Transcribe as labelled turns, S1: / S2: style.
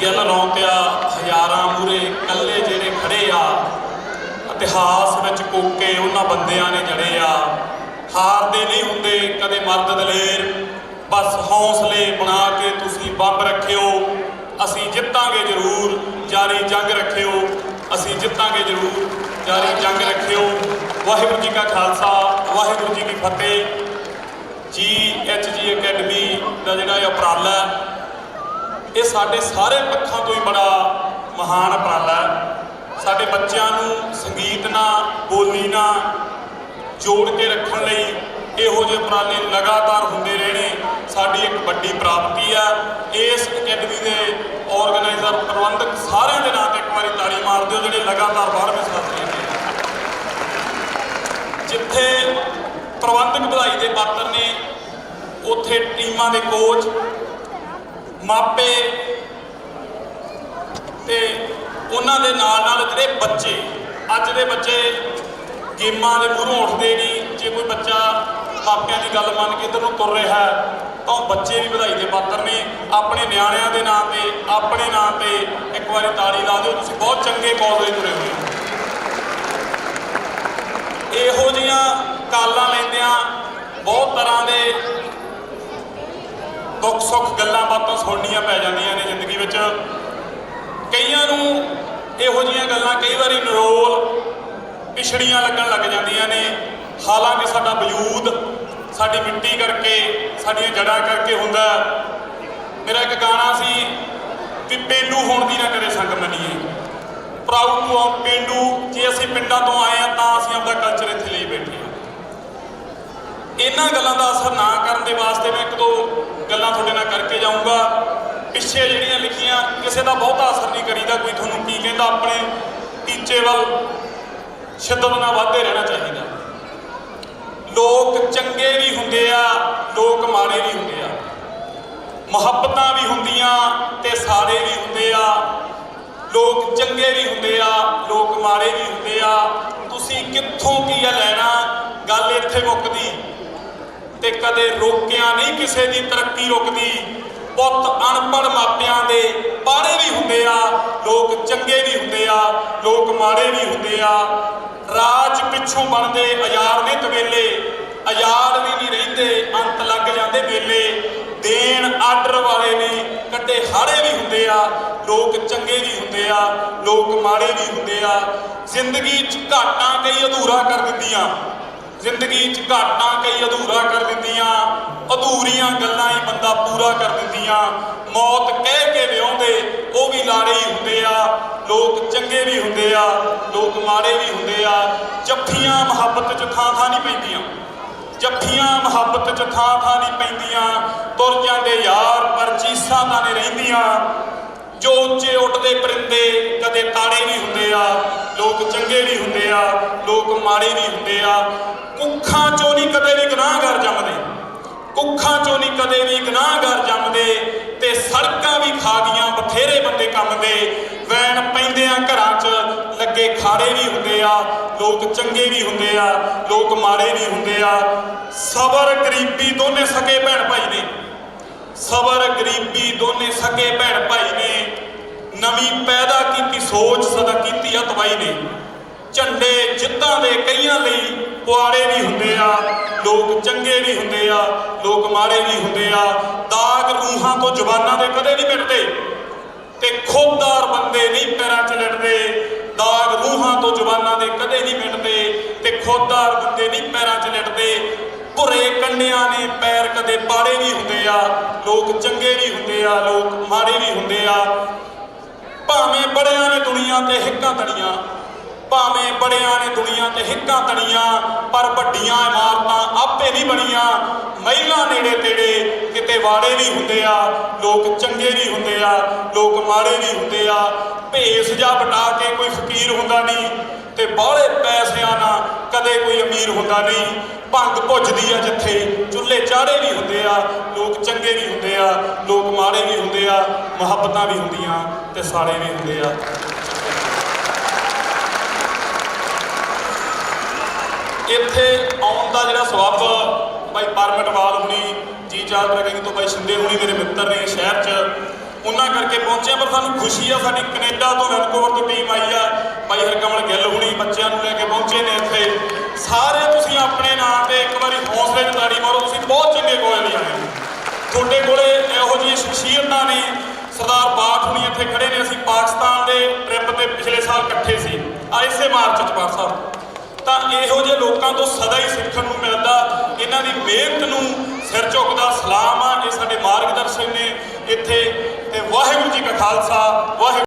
S1: ਗਿੱਲ ਰੌਂਤਿਆ ਹਜ਼ਾਰਾਂ ਮੂਹਰੇ ਕੱਲੇ ਜਿਹੜੇ ਖੜੇ ਆ। ਇਤਿਹਾਸ ਵਿੱਚ ਕੋਕੇ ਉਹਨਾਂ ਬੰਦਿਆਂ ਨੇ ਜੜੇ ਆ। ਹਾਰਦੇ ਨਹੀਂ ਹੁੰਦੇ ਕਦੇ ਮਰਦ ਦਲੇਰ, ਬਸ ਹੌਸਲੇ ਬਣਾ ਕੇ ਤੁਸੀਂ ਬੰਬ ਰੱਖਿਓ। ਅਸੀਂ ਜਿੱਤਾਂਗੇ ਜ਼ਰੂਰ, ਜਾਰੀ ਜੰਗ ਰੱਖਿਓ। ਅਸੀਂ ਜਿੱਤਾਂਗੇ ਜ਼ਰੂਰ, ਜਾਰੀ ਜੰਗ ਰੱਖਿਓ। ਵਾਹਿਗੁਰੂ ਜੀ ਕਾ ਖਾਲਸਾ, ਵਾਹਿਗੁਰੂ ਜੀ ਕੀ ਫਤਿਹ। GHG ਅਕੈਡਮੀ ਦਾ ਜਿਹੜਾ ਇਹ ਉਪਰਾਲਾ ਇਹ ਸਾਡੇ ਸਾਰੇ ਪੱਖਾਂ ਤੋਂ ਹੀ ਬੜਾ ਮਹਾਨ ਉਪਰਾਲਾ ਹੈ। ਸਾਡੇ ਬੱਚਿਆਂ ਨੂੰ ਸੰਗੀਤ ਨਾਲ, ਬੋਲੀ ਨਾਲ ਜੋੜ ਕੇ ਰੱਖਣ ਲਈ ਇਹੋ ਜਿਹੇ ਉਪਰਾਲੇ ਲਗਾਤਾਰ ਹੁੰਦੇ ਰਹਿਣੇ ਸਾਡੀ ਇੱਕ ਵੱਡੀ ਪ੍ਰਾਪਤੀ ਆ। ਇਸ ਅਕੈਡਮੀ ਦੇ ਆਰਗੇਨਾਈਜ਼ਰ, ਪ੍ਰਬੰਧਕ ਸਾਰਿਆਂ ਦੇ ਨਾਂ ਤੇ ਇੱਕ ਵਾਰੀ ਤਾੜੀ ਮਾਰ ਦਿਓ ਜਿਹੜੇ ਲਗਾਤਾਰ 12ਵੇਂ ਸਾਲ ਰਹਿੰਦੇ ਆ। ਜਿੱਥੇ ਪ੍ਰਬੰਧਕ ਵਧਾਈ ਦੇ ਪਾਤਰ ਨੇ, ਉੱਥੇ ਟੀਮਾਂ ਦੇ ਕੋਚ, ਮਾਪੇ ਤੇ ਉਹਨਾਂ ਦੇ ਨਾਲ ਨਾਲ ਜਿਹੜੇ ਬੱਚੇ, ਅੱਜ ਦੇ ਬੱਚੇ ਗੇਮਾਂ ਦੇ ਮੂਹਰੋਂ ਉੱਠਦੇ ਨਹੀਂ। ਜੇ ਕੋਈ ਬੱਚਾ ਮਾਪਿਆਂ ਦੀ ਗੱਲ ਮੰਨ ਕੇ ਇੱਧਰ ਨੂੰ ਤੁਰ ਰਿਹਾ ਤਾਂ ਉਹ ਬੱਚੇ ਵੀ ਵਧਾਈ ਦੇ ਪਾਤਰ ਨੇ। ਆਪਣੇ ਨਿਆਣਿਆਂ ਦੇ ਨਾਂ ਤੇ, ਆਪਣੇ ਨਾਂ ਤੇ ਇੱਕ ਵਾਰੀ ਤਾੜੀ ਲਾ ਦਿਓ। ਤੁਸੀਂ ਬਹੁਤ ਚੰਗੇ ਕੌਜ਼ੇ ਤੁਰੇ ਹੋਏ ਹੋ। ਇਹੋ ਜਿਹੀਆਂ ਕਾਲਾਂ ਲੈਂਦਿਆਂ ਬਹੁਤ ਤਰ੍ਹਾਂ ਦੇ ਦੁੱਖ ਸੁੱਖ ਗੱਲਾਂ ਬਾਤਾਂ ਸੁਣਨੀਆਂ ਪੈ ਜਾਂਦੀਆਂ ਨੇ ਜ਼ਿੰਦਗੀ ਵਿੱਚ। ਕਈਆਂ ਨੂੰ ਇਹੋ ਜਿਹੀਆਂ ਗੱਲਾਂ ਕਈ ਵਾਰੀ ਨਿਰੋਲ ਪਿਛੜੀਆਂ ਲੱਗਣ ਲੱਗ ਜਾਂਦੀਆਂ ਨੇ। ਹਾਲਾਂਕਿ ਸਾਡਾ ਵਜੂਦ ਸਾਡੀ ਮਿੱਟੀ ਕਰਕੇ, ਸਾਡੀਆਂ ਜੜ੍ਹਾਂ ਕਰਕੇ ਹੁੰਦਾ। ਮੇਰਾ ਇੱਕ ਗਾਣਾ ਸੀ ਕਿ ਪੇਂਡੂ ਹੋਣ ਦੀ ਨਾ ਕਦੇ ਸੰਗ ਮੰਨੀਏ, ਪ੍ਰਾਊਡ ਟੂ ਆਰ ਪੇਂਡੂ। ਜੇ ਅਸੀਂ ਪਿੰਡਾਂ ਤੋਂ ਆਏ ਹਾਂ ਤਾਂ ਅਸੀਂ ਆਪਦਾ ਕਲਚਰ ਇੱਥੇ ਲਈ ਬੈਠੇ ਹਾਂ। ਇਹਨਾਂ ਗੱਲਾਂ ਦਾ ਅਸਰ ਨਾ ਕਰਨ ਦੇ ਵਾਸਤੇ ਮੈਂ ਇੱਕ ਦੋ ਗੱਲਾਂ ਤੁਹਾਡੇ ਨਾਲ ਕਰਕੇ ਜਾਊਂਗਾ। ਪਿੱਛੇ ਜਿਹੜੀਆਂ ਲਿਖੀਆਂ, ਕਿਸੇ ਦਾ ਬਹੁਤਾ ਅਸਰ ਨਹੀਂ ਕਰੀਦਾ। ਕੋਈ ਤੁਹਾਨੂੰ ਕੀ ਕਹਿੰਦਾ, ਆਪਣੇ ਟੀਚੇ ਵੱਲ ਸ਼ਿੱਦਤ ਨਾਲ ਵੱਧਦੇ ਰਹਿਣਾ ਚਾਹੀਦਾ। ਲੋਕ ਚੰਗੇ ਵੀ ਹੁੰਦੇ ਆ, ਲੋਕ ਮਾੜੇ ਵੀ ਹੁੰਦੇ ਆ। ਮੁਹੱਬਤਾਂ ਵੀ ਹੁੰਦੀਆਂ ਤੇ ਸਾਰੇ ਵੀ ਹੁੰਦੇ ਆ। ਲੋਕ ਚੰਗੇ ਵੀ ਹੁੰਦੇ ਆ, ਲੋਕ ਮਾੜੇ ਵੀ ਹੁੰਦੇ ਆ। ਤੁਸੀਂ ਕਿੱਥੋਂ ਕੀ ਆ ਲੈਣਾ, ਗੱਲ ਇੱਥੇ ਮੁੱਕਦੀ। ਤੇ ਕਦੇ ਰੋਕਿਆ ਨਹੀਂ ਕਿਸੇ ਦੀ ਤਰੱਕੀ ਰੁਕਦੀ। ਪੁੱਤ ਅਨਪੜ੍ਹ ਮਾਪਿਆਂ ਦੇ ਪਾੜੇ ਵੀ ਹੁੰਦੇ ਆ। ਲੋਕ ਚੰਗੇ ਵੀ ਹੁੰਦੇ ਆ, ਲੋਕ ਮਾੜੇ ਵੀ ਹੁੰਦੇ ਆ। ਰਾਜ ਪਿੱਛੋਂ ਬਣਦੇ ਆਜ਼ਾਦ ਨੇ ਤਵੇਲੇ, ਆਜ਼ਾਦ ਵੀ ਨਹੀਂ ਰਹਿੰਦੇ, ਅੰਤ ਲੱਗ ਜਾਂਦੇ ਮੇਲੇ। ਦੇਣ ਆਰਡਰ ਵਾਲੇ ਨੇ ਕੱਢੇ ਹਾੜੇ ਵੀ ਹੁੰਦੇ ਆ। ਲੋਕ ਚੰਗੇ ਵੀ ਹੁੰਦੇ ਆ, ਲੋਕ ਮਾੜੇ ਵੀ ਹੁੰਦੇ ਆ। ਜ਼ਿੰਦਗੀ 'ਚ ਘਾਟਾਂ ਕਈ ਅਧੂਰਾ ਕਰ ਦਿੰਦੀਆਂ, ਜ਼ਿੰਦਗੀ 'ਚ ਘਾਟਾਂ ਕਈ ਅਧੂਰਾ ਕਰ ਦਿੰਦੀਆਂ। ਅਧੂਰੀਆਂ ਗੱਲਾਂ ਹੀ ਬੰਦਾ ਪੂਰਾ ਕਰ ਦਿੰਦੀਆਂ। ਮੌਤ ਕਹਿ ਕੇ ਵਿਆਹੁੰਦੇ ਉਹ ਵੀ ਲਾੜੇ ਹੀ ਹੁੰਦੇ ਆ। ਲੋਕ ਚੰਗੇ ਵੀ ਹੁੰਦੇ ਆ, ਲੋਕ ਮਾੜੇ ਵੀ ਹੁੰਦੇ ਆ। ਜੱਫੀਆਂ ਮੁਹੱਬਤ 'ਚ ਥਾਂ ਥਾਂ ਨਹੀਂ ਪੈਂਦੀਆਂ, ਜੱਫੀਆਂ ਮੁਹੱਬਤ 'ਚ ਥਾਂ ਥਾਂ ਨਹੀਂ ਪੈਂਦੀਆਂ। ਤੁਰ ਜਾਂਦੇ ਯਾਰ ਪਰ ਚੀਸਾਂ ਤਾਂ ਨਹੀਂ ਰਹਿੰਦੀਆਂ। ਜੋ ਉੱਚੇ ਉੱਡਦੇ ਪਰਿੰਦੇ ਕਦੇ ਤਾੜੇ ਵੀ ਹੁੰਦੇ ਆ। ਲੋਕ ਚੰਗੇ ਵੀ ਹੁੰਦੇ ਆ, ਲੋਕ ਮਾੜੇ ਵੀ ਹੁੰਦੇ ਆ। ਕੁੱਖਾਂ 'ਚੋਂ ਨਹੀਂ ਕਦੇ ਵੀ ਗੁਨਾਹਗਾਰ ਜੰਮਦੇ, ਕੁੱਖਾਂ 'ਚੋਂ ਨਹੀਂ ਕਦੇ ਵੀ ਗੁਨਾਹਗਾਰ ਜੰਮਦੇ। ਤੇ ਸੜਕਾਂ ਵੀ ਖਾ ਗਈਆਂ ਬਥੇਰੇ ਬੰਦੇ ਕੰਮ ਦੇ। ਵੈਣ ਪੈਂਦਿਆਂ ਘਰਾਂ 'ਚ ਲੱਗੇ ਖਾੜੇ ਵੀ ਹੁੰਦੇ ਆ। ਲੋਕ ਚੰਗੇ ਵੀ ਹੁੰਦੇ ਆ, ਲੋਕ ਮਾੜੇ ਵੀ ਹੁੰਦੇ ਆ। ਸਬਰ ਗਰੀਬੀ ਦੋਨੇ ਸਕੇ ਭੈਣ ਭਾਈ ਨੇ, ਸਬਰ ਗਰੀਬੀ ਦੋਨੇ ਸਕੇ ਭੈਣ ਭਾਈ ਨੇ। ਨਵੀਂ ਪੈਦਾ ਕੀਤੀ ਸੋਚ ਸਦਾ ਕੀਤੀ ਅਤਵਾਈ ਨੇ। ਝੰਡੇ ਜਿੱਤਾਂ ਦੇ ਕਈਆਂ ਲਈ ਪੁਆੜੇ ਵੀ ਹੁੰਦੇ ਆ। ਲੋਕ ਚੰਗੇ ਵੀ ਹੁੰਦੇ ਆ, ਲੋਕ ਮਾੜੇ ਵੀ ਹੁੰਦੇ ਆ। ਦਾਗ ਰੂਹਾਂ ਤੋਂ ਜ਼ੁਬਾਨਾਂ ਦੇ ਕਦੇ ਨਹੀਂ ਮਿਟਦੇ ਤੇ ਖੁਦਦਾਰ ਬੰਦੇ ਨਹੀਂ ਪੈਰਾਂ 'ਚ ਲਿਟਦੇ। ਦਾਗ ਰੂਹਾਂ ਤੋਂ ਜ਼ੁਬਾਨਾਂ ਦੇ ਕਦੇ ਨਹੀਂ ਮਿਟਦੇ ਤੇ ਖੁਦਦਾਰ ਬੰਦੇ ਨਹੀਂ ਪੈਰਾਂ 'ਚ ਲਿਟਦੇ। ਭੁਰੇ ਕੰਡਿਆਂ ਨੇ ਪੈਰ ਕਦੇ ਪਾੜੇ ਵੀ ਹੁੰਦੇ ਆ। ਲੋਕ ਚੰਗੇ ਵੀ ਹੁੰਦੇ ਆ, ਲੋਕ ਮਾੜੇ ਵੀ ਹੁੰਦੇ ਆ। ਭਾਵੇਂ ਬੜਿਆਂ ਨੇ ਦੁਨੀਆ ਤੇ ਹਿੱਕਾਂ ਤਣੀਆਂ, ਭਾਵੇਂ ਬੜਿਆਂ ਨੇ ਦੁਨੀਆ ਤੇ ਹਿੱਕਾਂ ਤਣੀਆਂ, ਪਰ ਵੱਡੀਆਂ ਇਮਾਰਤਾਂ ਆਪੇ ਨਹੀਂ ਬਣੀਆਂ। ਮਹਿਲਾਂ ਨੇੜੇ ਤੇੜੇ ਕਿਤੇ ਵਾੜੇ ਵੀ ਹੁੰਦੇ ਆ। ਲੋਕ ਚੰਗੇ ਵੀ ਹੁੰਦੇ ਆ, ਲੋਕ ਮਾੜੇ ਵੀ ਹੁੰਦੇ ਆ। ਭੇਸ ਜਾ ਵਟਾ ਕੇ ਕੋਈ ਫਕੀਰ ਹੁੰਦਾ ਨਹੀਂ ਤੇ ਬਾਹਲੇ ਪੈਸਿਆਂ ਨਾਲ ਕਦੇ ਕੋਈ ਅਮੀਰ ਹੁੰਦਾ ਨਹੀਂ। ਭੰਗ ਭੁੱਜਦੀ ਆ ਜਿੱਥੇ ਚੁੱਲ੍ਹੇ ਚਾੜੇ ਵੀ ਹੁੰਦੇ ਆ। ਲੋਕ ਚੰਗੇ ਵੀ ਹੁੰਦੇ ਆ, ਲੋਕ ਮਾੜੇ ਵੀ ਹੁੰਦੇ ਆ। ਮੁਹੱਬਤਾਂ ਵੀ ਹੁੰਦੀਆਂ ਤੇ ਸਾੜੇ ਵੀ ਹੁੰਦੇ ਆ। ਇੱਥੇ ਆਉਣ ਦਾ ਜਿਹੜਾ ਸਬੱਬ ਬਾਈ ਪਰਮਟਵਾਲ ਹੁਣੀ, ਜੀ ਚਾਲ ਟਰੈਕਿੰਗ ਤੋਂ ਬਾਈ ਸ਼ਿੰਦੇ ਹੁਣੀ ਮੇਰੇ ਮਿੱਤਰ ਨੇ। ਸ਼ਹਿਰ 'ਚ ਉਹਨਾਂ ਕਰਕੇ ਪਹੁੰਚੇ, ਪਰ ਸਾਨੂੰ ਖੁਸ਼ੀ ਆ ਸਾਡੀ ਕੈਨੇਡਾ ਤੋਂ ਵੈਨਕੂਵਰ ਤੋਂ ਟੀਮ ਆਈ ਆ, ਭਾਈ ਹਰਕਮਲ ਗਿੱਲ ਹੁਣੀ ਬੱਚਿਆਂ ਨੂੰ ਲੈ ਕੇ ਪਹੁੰਚੇ ਨੇ ਇੱਥੇ। ਸਾਰੇ ਤੁਸੀਂ ਆਪਣੇ ਨਾਂ ਤੇ ਇੱਕ ਵਾਰੀ ਹੌਸਲੇ 'ਚ ਤਾੜੀ ਮਾਰੋ, ਤੁਸੀਂ ਬਹੁਤ ਚੰਗੇ ਕੋਚ ਆਏ ਹੋ, ਤੁਹਾਡੇ ਕੋਲੇ ਇਹੋ ਜਿਹੀਆਂ ਸ਼ਖਸੀਅਤਾਂ ਨੇ। ਸਰਦਾਰ ਬਾਠ ਹੁਣੀ ਇੱਥੇ ਖੜੇ ਨੇ, ਅਸੀਂ ਪਾਕਿਸਤਾਨ ਦੇ ਟ੍ਰਿਪ ਤੇ ਪਿਛਲੇ ਸਾਲ ਇਕੱਠੇ ਸੀ, ਇਸੇ ਮਾਰਚ 'ਚ ਬਾਠ ਸਾਹਿਬ। ਤਾਂ ਇਹੋ ਜਿਹੇ ਲੋਕਾਂ ਤੋਂ ਸਦਾ ਹੀ ਸਿੱਖਣ ਨੂੰ ਮਿਲਦਾ, ਇਹਨਾਂ ਦੀ ਮਿਹਨਤ ਨੂੰ ਸਿਰ ਝੁਕਦਾ ਸਲਾਮ ਆ। ਇਹ ਸਾਡੇ ਮਾਰਗਦਰਸ਼ਕ ਨੇ ਇੱਥੇ, ਤੇ ਵਾਹਿਗੁਰੂ ਜੀ ਕਾ ਖਾਲਸਾ ਵਾਹਿਗੁਰੂ।